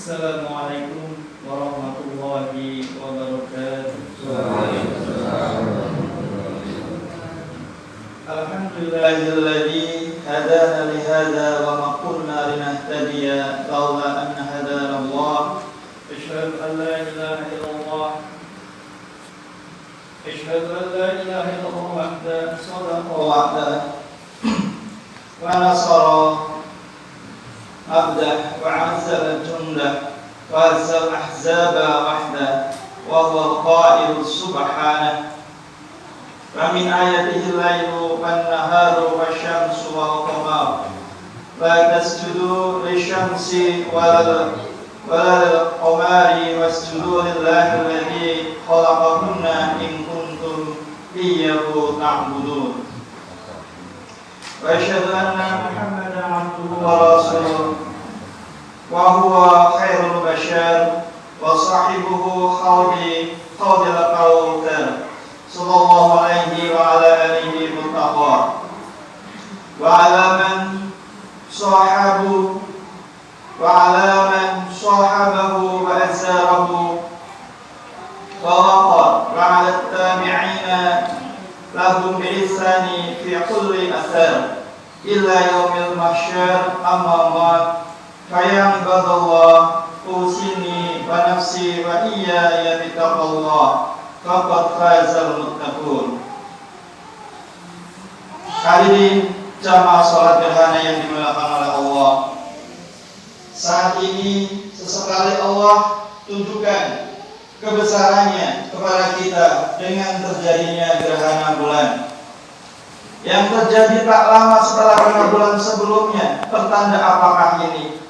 Assalamualaikum warahmatullahi wabarakatuh. Alhamdulillahilladzi hadana li hadza wa ma kunna linahtadiya laula an hadana Allah. Asyhadu an la ilaha illallah. Asyhadu an la ilaha illallah wahdahu shadaqa wa'dah. Wa nasara abdah wa azzal jundah wa azzal ahzaba wahdah wa huwa al-qa'ilu subhanahu wa min ayatihi al-laylu wan-naharu wasyamsu wal-qamaru la tasjudu lisyamsi wal-qamari wasjudu lillahi alladhi khalaqahunna in kuntum iyyahu ta'budun. Wa asyhadu anna Muhammadan 'abduhu wa rasuluhu wa huwa khairul bashar wa sahibuhu khawdil kautsar sallallahu alaihi wa ala alihi muttaqin wa ala man sahabahu wa azarahu wa waqar wa ala tabi'ina lahum bi'ihsani fi kulli athar illa yaumil mahsyar amma ba'd fa ya ibadallah usini wa nafsi wa iyaya bittaqwallah faqad fazal muttaqun. Hadirin jamaah salat gerhana yang dimuliakan oleh Allah, saat ini sesekali Allah tunjukkan kebesarannya kepada kita dengan terjadinya gerhana bulan yang terjadi tak lama setelah gerhana bulan sebelumnya. Pertanda apakah ini?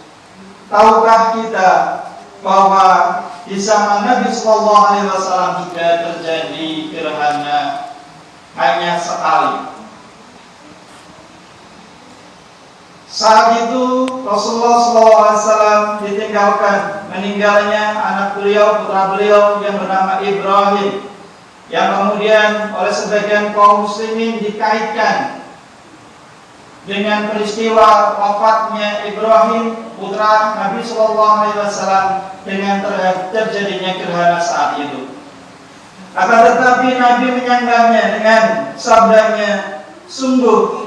Tahukah kita bahwa di zaman Nabi Sallallahu Alaihi Wasallam juga terjadi gerhana hanya sekali. Saat itu Rasulullah SAW ditinggalkan, meninggalnya anak beliau, putra beliau yang bernama Ibrahim, yang kemudian oleh sebagian kaum muslimin dikaitkan dengan peristiwa wafatnya Ibrahim, putra Nabi SAW, dengan terjadinya gerhana saat itu. Akan tetapi Nabi menyanggahnya dengan sabdanya, sungguh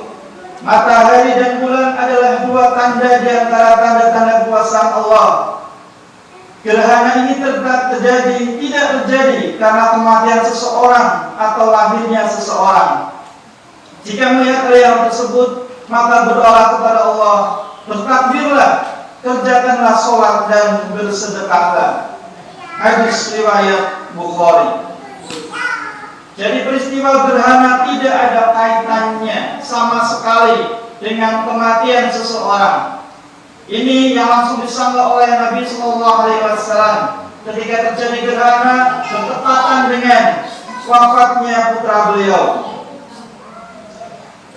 matahari dan bulan adalah dua tanda di antara tanda-tanda kuasa Allah. Gerhana ini tidak terjadi karena kematian seseorang atau lahirnya seseorang. Jika melihat hal tersebut, maka berdoa kepada Allah, bertakbirlah, kerjakanlah sholat dan bersedekahlah. Hadis riwayat Bukhari. Jadi peristiwa gerhana tidak ada kaitannya sama sekali dengan kematian seseorang. Ini yang langsung disanggah oleh Nabi Sallallahu Alaihi Wasallam ketika terjadi gerhana bertepatan dengan wafatnya putra beliau.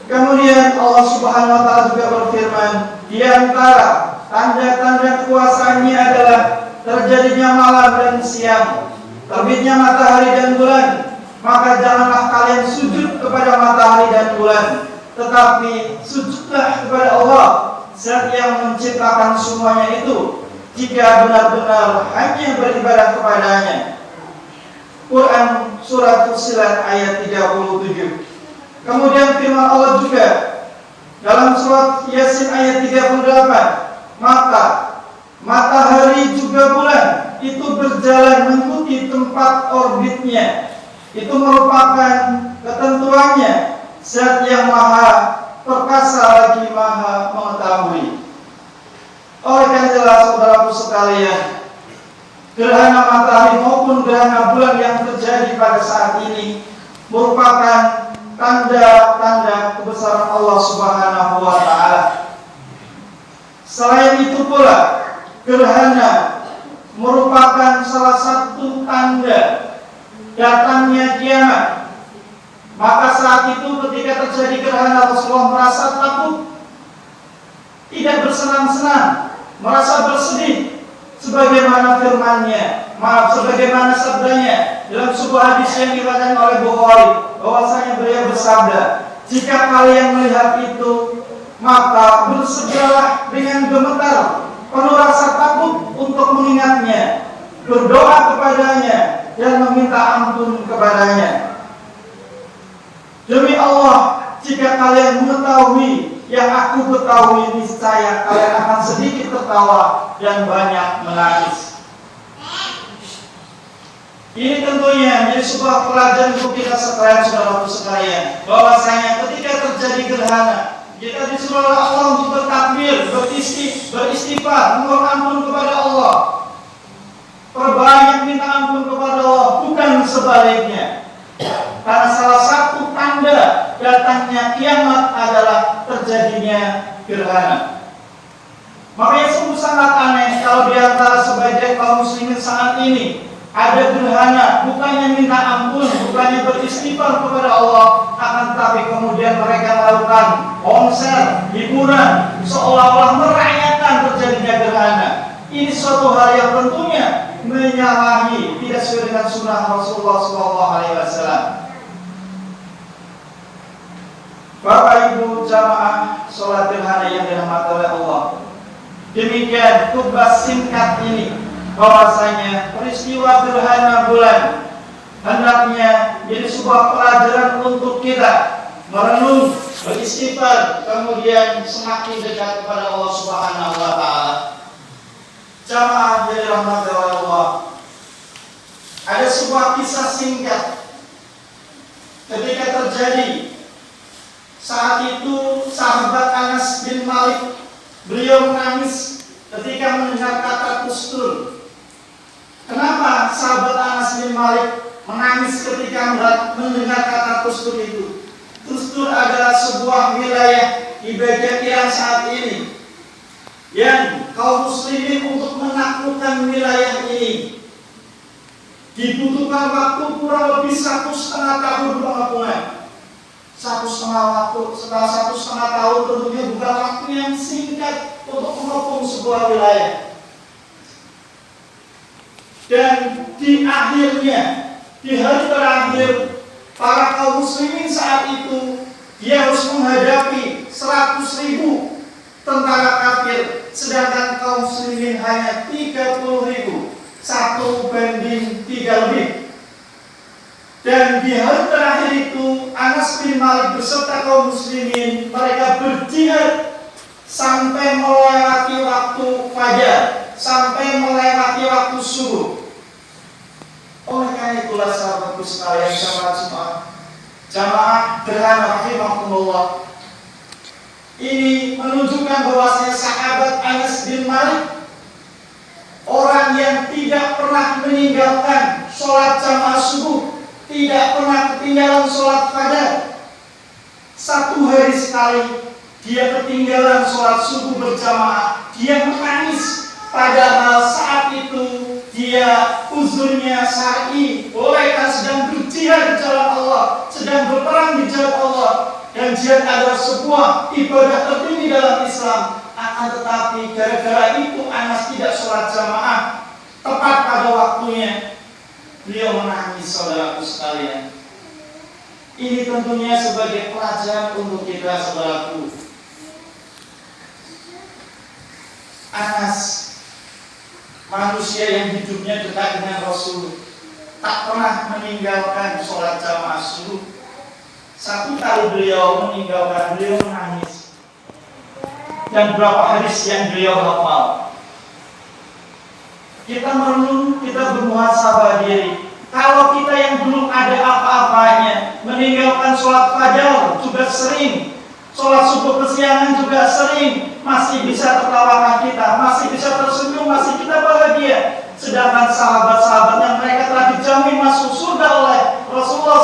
Kemudian Allah Subhanahu Wa Taala juga berfirman, di antara tanda-tanda kuasa-Nya adalah terjadinya malam dan siang, terbitnya matahari dan bulan. Maka janganlah kalian sujud kepada matahari dan bulan, tetapi sujudlah kepada Allah, Zat yang menciptakan semuanya itu, jika benar-benar hanya beribadah kepadanya. Quran Surat Fussilat ayat 37. Kemudian firman Allah juga dalam surat Yasin ayat 38, maka matahari juga bulan itu berjalan mengikuti tempat orbitnya. Itu merupakan ketentuannya, Zat yang maha perkasa lagi maha mengetahui. Oleh karena itulah saudaraku sekalian, gerhana matahari maupun gerhana bulan yang terjadi pada saat ini merupakan tanda-tanda kebesaran Allah Subhanahu wa Ta'ala. Selain itu pula, gerhana merupakan salah satu tanda datangnya kiamat. Maka saat itu ketika terjadi gerhana, Rasulullah merasa takut, tidak bersenang-senang, merasa bersedih, sebagaimana firman-Nya, sebagaimana sabdanya dalam sebuah hadis yang diriwayatkan oleh Bukhari, bahwasanya beliau bersabda, jika kalian melihat itu, maka bersegeralah dengan gemetar penuh rasa takut untuk mengingatnya, berdoa kepadanya, dan meminta ampun kepadanya. Demi Allah, jika kalian mengetahui yang aku ketahui, niscaya kalian akan sedikit tertawa dan banyak menangis. Ini tentunya menjadi sebuah pelajaran untuk kita sekalian, saudaraku sekalian, bahwasanya ketika terjadi gerhana, kita disuruh oleh Allah untuk bertakbir, beristighfar, memohon ampun kepada Allah, perbanyak minta ampun kepada Allah, bukan sebaliknya. Karena salah satu tanda datangnya kiamat adalah terjadinya gerhana. Makanya sungguh sangat aneh kalau di antara sebagian kaum muslimin saat ini ada gerhana, bukannya minta ampun, bukannya beristighfar kepada Allah, akan tetapi kemudian mereka melakukan konser, hiburan, seolah-olah merayakan terjadinya gerhana. Ini suatu hal yang tentunya menyalahi, tidak sesuai dengan sunnah Rasulullah SAW. Bapak Ibu jamaah sholat gerhana yang dirahmati oleh Allah, demikian tugas singkat ini, bahwasanya peristiwa gerhana bulan hendaknya jadi sebuah pelajaran untuk kita merenung, beristighfar, kemudian semakin dekat kepada Allah Subhanahu wa Ta'ala. Jamaah yang dirahmati oleh Allah, ada sebuah kisah singkat ketika terjadi. Saat itu sahabat Anas bin Malik, beliau menangis ketika mendengar kata tustur. Kenapa sahabat Anas bin Malik menangis ketika mendengar kata tustur itu? Tustur adalah sebuah wilayah di bagian Iran saat ini yang kaum muslimin untuk menaklukkan wilayah ini dibutuhkan waktu kurang lebih 1,5 tahun pengepungan. 1,5 waktu, setelah 1,5 tahun tentunya bukan waktu yang singkat untuk mengepung sebuah wilayah. Dan di akhirnya, di hari terakhir, para kaum muslimin saat itu dia harus menghadapi 100.000 tentara kafir, sedangkan kaum muslimin hanya 30.000, 1 banding 3 lebih. Dan di hari terakhir itu Anas bin Malik beserta kaum muslimin mereka berjihad sampai melewati waktu fajar, sampai melewati waktu subuh. Oleh karena itulah sahabatku sekalian, jamaah gerhana rahimakumullah, ini menunjukkan bahwasanya sahabat Anas bin Malik orang yang tidak pernah meninggalkan sholat jamaah subuh, tidak pernah ketinggalan sholat fajar. 1 hari sekali dia ketinggalan sholat subuh berjamaah, dia menangis. Padahal saat itu dia uzurnya syar'i, bolehkan sedang berjihad di jalan Allah, sedang berperang di jalan Allah. Dan jihad adalah sebuah ibadah tertinggi dalam Islam. Akan tetapi gara-gara itu Anas tidak sholat jamaah tepat pada waktunya. Beliau menangis, saudaraku sekalian. Ini tentunya sebagai pelajaran untuk kita, saudaraku. Anas, manusia yang hidupnya dekat dengan Rasul, tak pernah meninggalkan sholat jamaah subuh. 1 kali beliau meninggalkan, beliau menangis. Dan berapa hadis yang beliau hafal. Kita merenung, kita bermuhasabah diri. Kalau kita yang belum ada apa-apanya, meninggalkan sholat fajar juga sering, sholat subuh kesiangan juga sering, masih bisa tertawakan kita, masih bisa tersenyum, masih kita bahagia. Sedangkan sahabat-sahabat yang mereka telah dijamin masuk surga oleh Rasulullah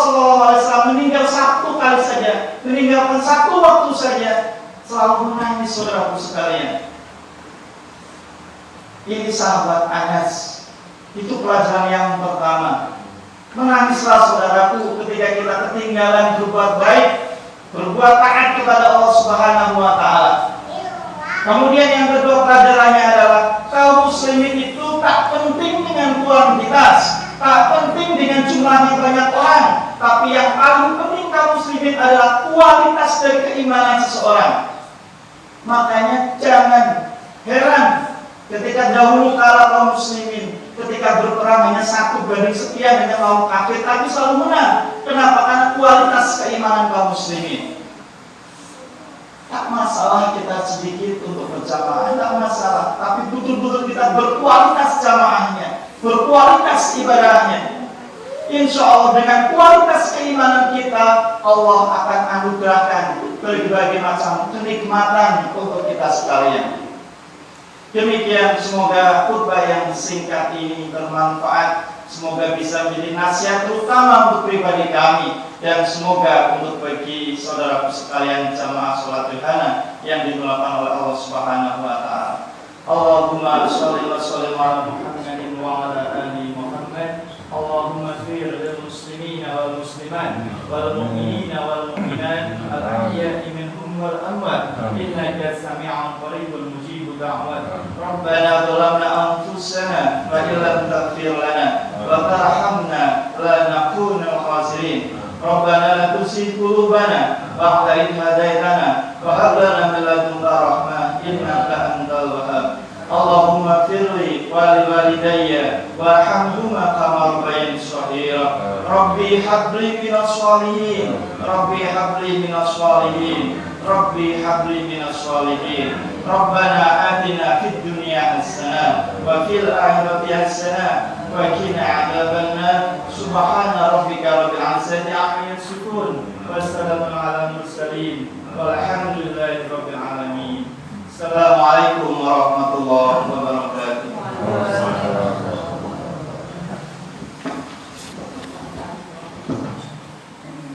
SAW meninggal 1 kali saja, meninggalkan 1 waktu saja, selalu menangis, saudaraku sekalian. Ini sahabat Anas. Itu pelajaran yang pertama. Menangislah saudaraku ketika kita ketinggalan berbuat baik, berbuat taat kepada Allah Subhanahu wa Ta'ala. Kemudian yang kedua pelajarannya adalah kaum muslimin itu tak penting dengan kuantitas, tak penting dengan jumlahnya banyak orang, tapi yang paling penting kaum muslimin adalah kualitas dari keimanan seseorang. Makanya jangan heran Ketika dahulu kala kaum muslimin ketika berperang hanya 1/sekian dengan kaum kafir, tapi selalu menang. Kenapa? Karena kualitas keimanan kaum muslimin. Tak masalah kita sedikit untuk berjamaah, tak masalah. Tapi betul-betul kita berkualitas jamaahnya, berkualitas ibadahnya. Insya Allah dengan kualitas keimanan kita, Allah akan anugerahkan berbagai macam kenikmatan untuk kita sekalian. Demikian, semoga khutbah yang singkat ini bermanfaat. Semoga bisa menjadi nasihat terutama untuk pribadi kami, dan semoga untuk bagi saudaraku sekalian jamaah sholat duhana yang dimulakan oleh Allah Subhanahu wa taala. Allahumma sholli wa sallim ala Muhammadin wa ala ali Muhammad. Allahumma ighfir lil muslimina wal muslimat wal mu'minina wal mu'minat al-ahya'i minhum wal amwat innaka sami'un qaribun mujibud da'wat. Rabbana zalamna anfusana wa illam taghfir lana wa tarhamna lanakunanna khasirin. Rabbana la tuzigh qulubana ba'da idh hadaytana wa hab lana min ladunka rahmah innaka antal wahhab. Allahumma firli wa liwalidayya warhamhuma kama rabbayani shaghira. Rabbi habli minas shalihin, Rabbi habli minas shalihin, Rabbi habli minas shalihin. Rabbana atina fid dunya hasanah wa fil akhirati hasanah wa qina adzabannar. Subhana rabbika rabbil izzati amma yasifun wa salamun alal mursalin walhamdulillahi rabbil alamin. Assalamualaikum